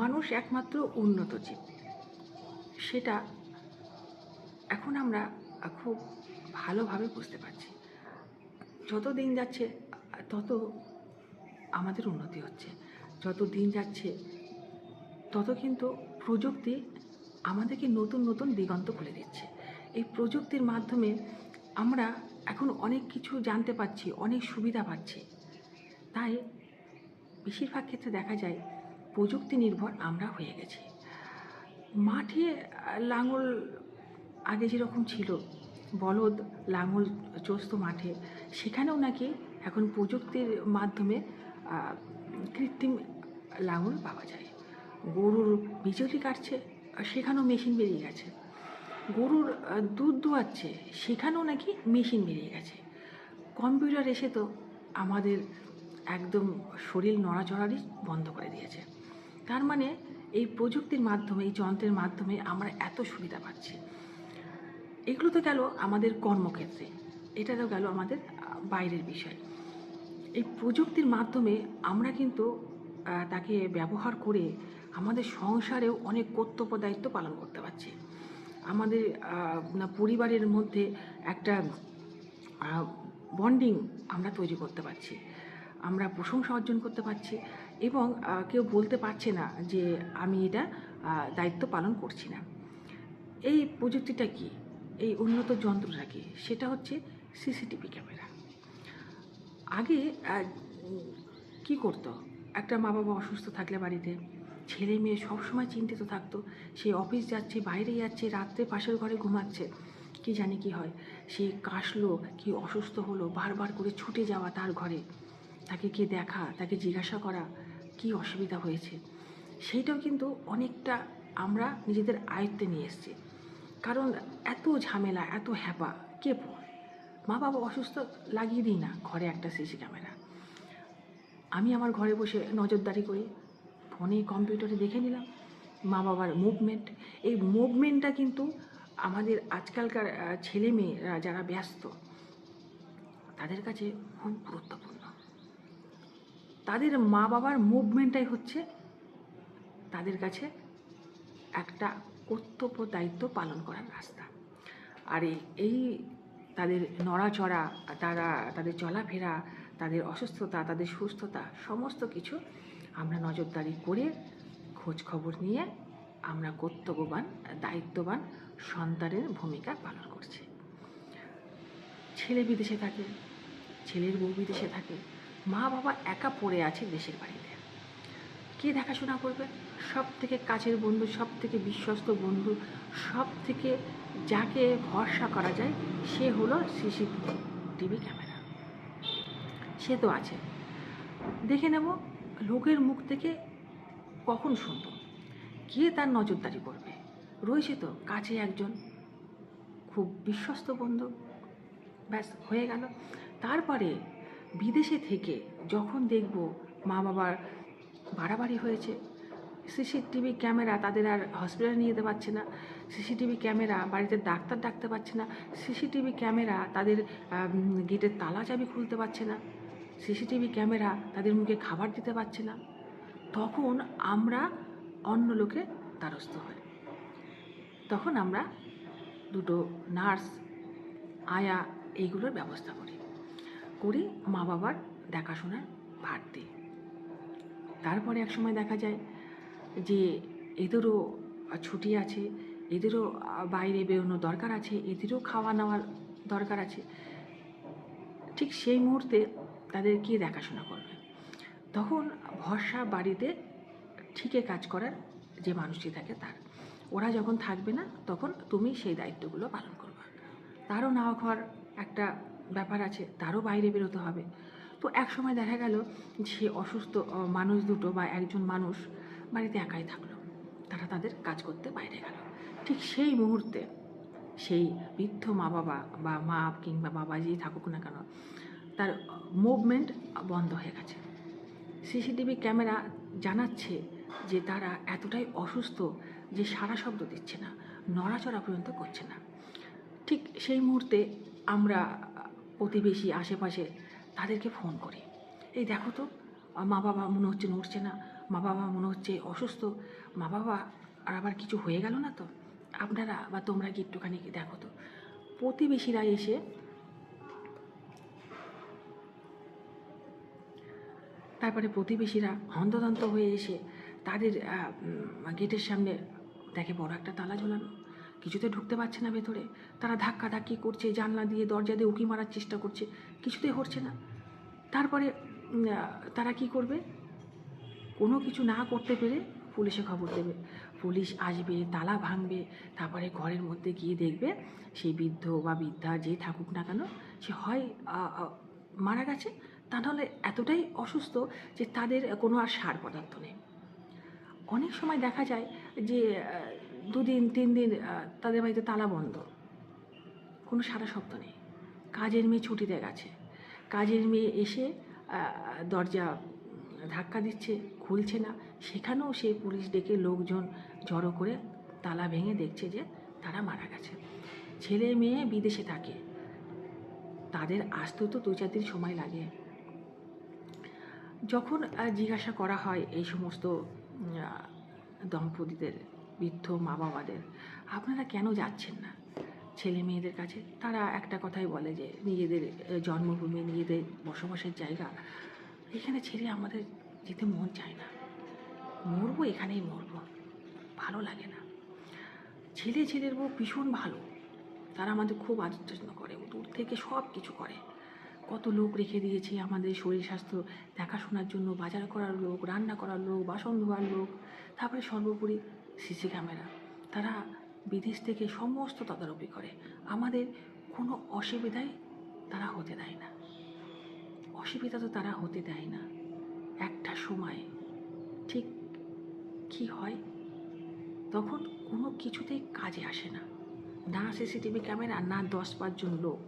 মানুষ একমাত্র উন্নত জীব, সেটা এখন আমরা খুব ভালোভাবে বুঝতে পারছি। যত দিন যাচ্ছে তত আমাদের উন্নতি হচ্ছে, যত দিন যাচ্ছে তত কিন্তু প্রযুক্তি আমাদেরকে নতুন নতুন দিগন্ত খুলে দিচ্ছে। এই প্রযুক্তির মাধ্যমে আমরা এখন অনেক কিছু জানতে পারছি, অনেক সুবিধা পাচ্ছি। তাই বেশিরভাগ ক্ষেত্রে দেখা যায় প্রযুক্তি নির্ভর আমরা হয়ে গেছি। মাঠে লাঙল আগে যেরকম ছিল, বলদ লাঙল চষত মাঠে, সেখানেও নাকি এখন প্রযুক্তির মাধ্যমে কৃত্রিম লাঙল পাওয়া যায়। গরুর বিচুলি কাটছে, সেখানেও মেশিন বেরিয়ে গেছে। গরুর দুধ দোয়াচ্ছে, সেখানেও নাকি মেশিন বেরিয়ে গেছে। কম্পিউটার এসে তো আমাদের একদম শরীর নড়াচড়ারই বন্ধ করে দিয়েছে। তার মানে এই প্রযুক্তির মাধ্যমে, এই যন্ত্রের মাধ্যমে আমরা এত সুবিধা পাচ্ছি। এগুলো তো গেল আমাদের কর্মক্ষেত্রে, এটা তো গেল আমাদের বাইরের বিষয়। এই প্রযুক্তির মাধ্যমে আমরা কিন্তু তাকে ব্যবহার করে আমাদের সংসারেও অনেক কর্তব্য দায়িত্ব পালন করতে পারছি। আমাদের পরিবারের মধ্যে একটা বন্ডিং আমরা তৈরি করতে পারছি, আমরা প্রশংসা অর্জন করতে পারছি, এবং কেউ বলতে পারছে না যে আমি এটা দায়িত্ব পালন করছি না। এই প্রযুক্তিটা কি, এই উন্নত যন্ত্রটা কি? সেটা হচ্ছে সিসিটিভি ক্যামেরা। আগে কি করতো, একটা মা বাবা অসুস্থ থাকলে বাড়িতে ছেলে মেয়ে সবসময় চিন্তিত থাকতো। সে অফিস যাচ্ছে, বাইরে যাচ্ছে, রাত্রে পাশের ঘরে ঘুমাচ্ছে, কি জানি কি হয়। সে কাশলো কি অসুস্থ হলো, বারবার করে ছুটে যাওয়া তার ঘরে, তাকে গিয়ে দেখা, তাকে জিজ্ঞাসা করা কি অসুবিধা হয়েছে। সেইটাও কিন্তু অনেকটা আমরা নিজেদের আয়ত্তে নিয়ে এসেছি। কারণ এত ঝামেলা, এত হ্যাপা কে পড়ে? মা বাবা অসুস্থ, লাগিয়ে দিই না ঘরে একটা সিসি ক্যামেরা। আমি আমার ঘরে বসে নজরদারি করি, ফোনে কম্পিউটারে দেখে নিলাম মা বাবার মুভমেন্ট। এই মুভমেন্টটা কিন্তু আমাদের আজকালকার ছেলে মেয়েরা যারা ব্যস্ত, তাদের কাছে খুব গুরুত্বপূর্ণ। তাদের মা বাবার মুভমেন্টটাই হচ্ছে তাদের কাছে একটা কর্তব্য দায়িত্ব পালন করার রাস্তা। আর এই তাদের নড়াচড়া, তাদের চলাফেরা, তাদের অসুস্থতা, তাদের সুস্থতা, সমস্ত কিছু আমরা নজরদারি করে খোঁজ খবর নিয়ে আমরা কর্তব্যবান, দায়িত্ববান সন্তানের ভূমিকা পালন করছি। ছেলে বিদেশে থাকে, ছেলের বউ বিদেশে থাকে, মা বাবা একা পড়ে আছে দেশের বাড়িতে। কে দেখাশোনা করবে? সব থেকে কাছের বন্ধু, সব থেকে বিশ্বস্ত বন্ধু, সব থেকে যাকে ভরসা করা যায়, সে হলো সিসিটিভি ক্যামেরা। সে তো আছে, দেখে নেব লোকের মুখ থেকে কখন শুনব, কে তার নজরদারি করবে। রয়েছে তো কাছে একজন খুব বিশ্বস্ত বন্ধু, ব্যাস হয়ে গেল। তারপরে বিদেশে থেকে যখন দেখব মা বাবার বাড়াবাড়ি হয়েছে, সিসিটিভি ক্যামেরা তাদের আর হসপিটালে নিয়ে যেতে পারছে না, সিসিটিভি ক্যামেরা বাড়িতে ডাক্তার ডাকতে পারছে না, সিসিটিভি ক্যামেরা তাদের গেটের তালা চাবি খুলতে পারছে না, সিসিটিভি ক্যামেরা তাদের মুখে খাবার দিতে পারছে না, তখন আমরা অন্য লোকে দ্বারস্থ হই। তখন আমরা দুটো নার্স, আয়া, এইগুলোর ব্যবস্থা করি মা বাবার দেখাশোনার ভার দিই। তারপরে এক সময় দেখা যায় যে এদেরও ছুটি আছে, এদেরও বাইরে বেরোনোর দরকার আছে, এদেরও খাওয়া নেওয়ার দরকার আছে। ঠিক সেই মুহূর্তে তাদের কে দেখাশোনা করবে? তখন ভরসা বাড়িতে ঠিকই কাজ করার যে মানুষটি থাকে তার। ওরা যখন থাকবে না তখন তুমি সেই দায়িত্বগুলো পালন করবে। তারও নাওয়া খাওয়ার একটা ব্যাপার আছে, তারও বাইরে বেরোতে হবে। তো এক সময় দেখা গেল সে অসুস্থ মানুষ দুটো বা একজন মানুষ বাড়িতে একাই থাকলো, তারা তাদের কাজ করতে বাইরে গেল। ঠিক সেই মুহূর্তে সেই বৃদ্ধ মা বাবা বা মা কিংবা বাবা যেই থাকুক না কেন, তার মুভমেন্ট বন্ধ হয়ে গেছে। সিসিটিভি ক্যামেরা জানাচ্ছে যে তারা এতটাই অসুস্থ যে সারা শব্দ দিচ্ছে না, নড়াচড়া পর্যন্ত করছে না। ঠিক সেই মুহূর্তে আমরা প্রতিবেশী, আশেপাশে তাদেরকে ফোন করি, এই দেখো তো মা বাবা মনে হচ্ছে নড়ছে না, মা বাবা মনে হচ্ছে অসুস্থ, মা বাবা আর আবার কিছু হয়ে গেল না তো? আপনারা বা তোমরা কি একটুখানি দেখো তো, প্রতিবেশীরা এসে তারপরে প্রতিবেশীরা হন্তদন্ত হয়ে এসে তাদের গেটের সামনে দেখে বড় একটা তালা ঝোলানো, কিছুতে ঢুকতে পারছে না ভেতরে। তারা ধাক্কাধাক্কি করছে, জানলা দিয়ে দরজা দিয়ে উঁকি মারার চেষ্টা করছে, কিছুতেই হচ্ছে না। তারপরে তারা কি করবে? কোনো কিছু না করতে পেরে পুলিশে খবর দেবে। পুলিশ আসবে, তালা ভাঙবে, তারপরে ঘরের মধ্যে গিয়ে দেখবে সেই বৃদ্ধ বা বৃদ্ধা যে থাকুক না কেন, সে হয় মারা গেছে, তা নাহলে এতটাই অসুস্থ যে তাদের কোনো আর সার পদার্থ নেই। অনেক সময় দেখা যায় যে 2 দিন 3 দিন তাদের বাড়িতে তালা বন্ধ, কোনো সারা শব্দ নেই। কাজের মেয়ে ছুটিতে গেছে, কাজের মেয়ে এসে দরজা ধাক্কা দিচ্ছে, খুলছে না, সেখানেও সে পুলিশ ডেকে লোকজন জড়ো করে তালা ভেঙে দেখছে যে তারা মারা গেছে। ছেলে মেয়ে বিদেশে থাকে, তাদের আসতেও তো 2-4 দিন সময় লাগে। যখন জিজ্ঞাসা করা হয় এই সমস্ত দম্পতিদের, বৃদ্ধ মা বাবাদের, আপনারা কেন যাচ্ছেন না ছেলে মেয়েদের কাছে? তারা একটা কথাই বলে যে নিজেদের জন্মভূমি, নিজেদের বসবাসের জায়গা, এখানে ছেড়ে আমাদের যেতে মন চায় না, মরবো এখানেই মরবো, ভালো লাগে না। ছেলের বউ ভীষণ ভালো, তারা আমাদের খুব আদর যত্ন করে, দূর থেকে সব কিছু করে। কত লোক রেখে দিয়েছে আমাদের শরীর স্বাস্থ্য দেখাশোনার জন্য, বাজার করার লোক, রান্না করার লোক, বাসন ধোয়ার লোক, তারপরে সর্বোপরি সিসি ক্যামেরা। তারা বিদেশ থেকে সমস্ত তদারকি করে, আমাদের কোনো অসুবিধাই তারা হতে দেয় না। অসুবিধা তো তারা হতে দেয় না। একটা সময় ঠিক কী হয়, তখন কোনো কিছুতেই কাজে আসে না, না সিসিটিভি ক্যামেরা, না 10-5 জন লোক।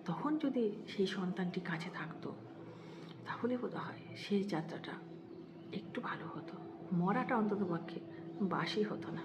তখন যদি সেই সন্তানটি কাছে থাকতো, তাহলে বোধহয় সেই যাত্রাটা একটু ভালো হতো, মরাটা অন্ততপক্ষে বাসি হতো না।